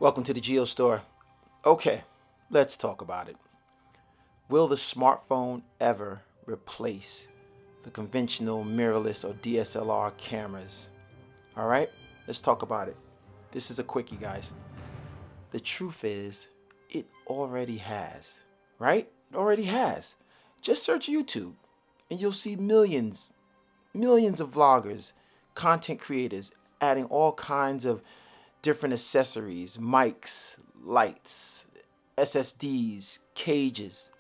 Welcome to the Geo Store. Okay, let's talk about it. Will the smartphone ever replace the conventional mirrorless or DSLR cameras? All right, let's talk about it. This is a quickie, guys. The truth is, it already has, right? It already has. Just search YouTube and you'll see millions of vloggers, content creators adding all kinds of different accessories, mics, lights, SSDs, cages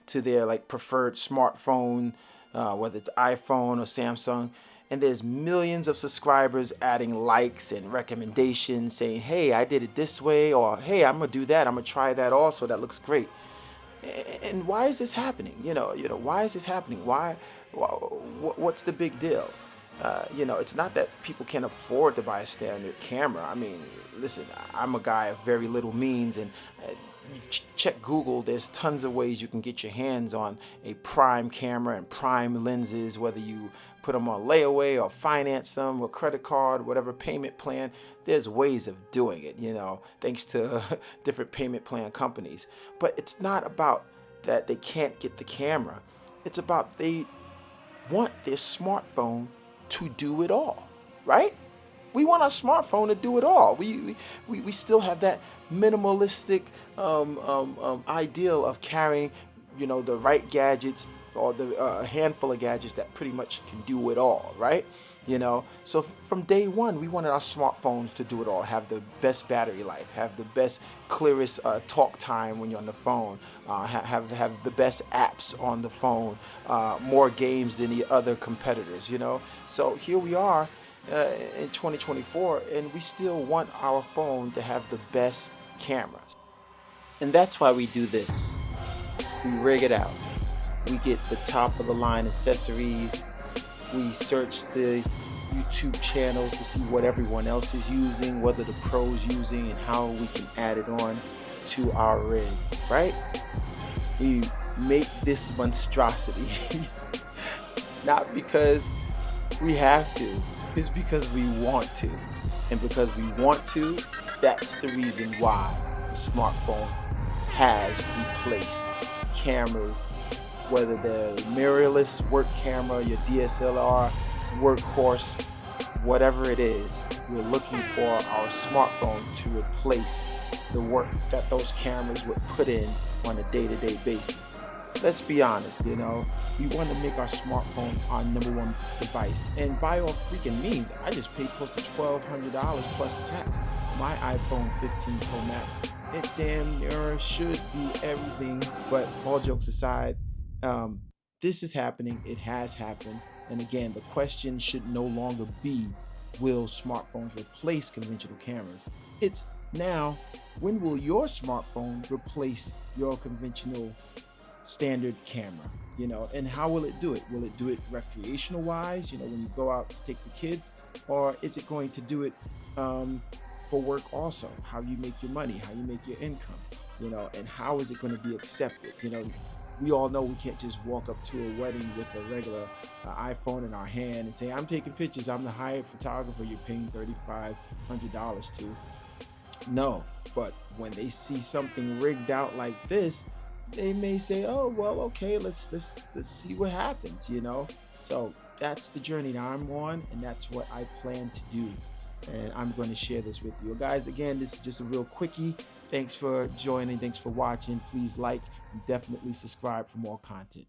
to their preferred smartphone, whether it's iPhone or Samsung. And there's millions of subscribers adding likes and recommendations saying, hey, I did it this way, or hey, I'm gonna do that, I'm gonna try that also, that looks great. And why is this happening? Why is this happening? What's the big deal? It's not that people can't afford to buy a standard camera. I mean, listen, I'm a guy of very little means, and check Google. There's tons of ways you can get your hands on a prime camera and prime lenses, whether you put them on layaway or finance them with credit card, whatever payment plan. There's ways of doing it, thanks to different payment plan companies. But it's not about that they can't get the camera. It's about they want their smartphone to do it all, right? We want our smartphone to do it all. We still have that minimalistic ideal of carrying, the right gadgets, or the handful of gadgets that pretty much can do it all, right? So from day one, we wanted our smartphones to do it all, have the best battery life, have the best, clearest talk time when you're on the phone, have the best apps on the phone, more games than the other competitors, So here we are in 2024, and we still want our phone to have the best cameras. And that's why we do this. We rig it out. We get the top of the line accessories. We search the YouTube channels to see what everyone else is using, whether the pros using, and how we can add it on to our rig, right? We make this monstrosity not because we have to, it's because we want to. And because we want to, that's the reason why the smartphone has replaced cameras, whether they're mirrorless work camera, your DSLR workhorse, whatever it is. We're looking for our smartphone to replace the work that those cameras would put in on a day-to-day basis. Let's be honest, we want to make our smartphone our #1 device, and by all freaking means, I just paid close to $1,200 plus tax on my iPhone 15 Pro Max. It damn near should do everything. But all jokes aside, this is happening. It has happened. And again, the question should no longer be, will smartphones replace conventional cameras? It's now, when will your smartphone replace your conventional standard camera? And how will it do it? Will it do it recreational wise, when you go out to take the kids? Or is it going to do it for work also? How you make your money, how you make your income, and how is it going to be accepted? We all know we can't just walk up to a wedding with a regular iPhone in our hand and say, I'm taking pictures, I'm the hired photographer you're paying $3,500 to. No, but when they see something rigged out like this, they may say, oh, well, okay, let's see what happens, So that's the journey that I'm on, and that's what I plan to do. And I'm going to share this with you. Guys, again, this is just a real quickie. Thanks for joining. Thanks for watching. Please like and definitely subscribe for more content.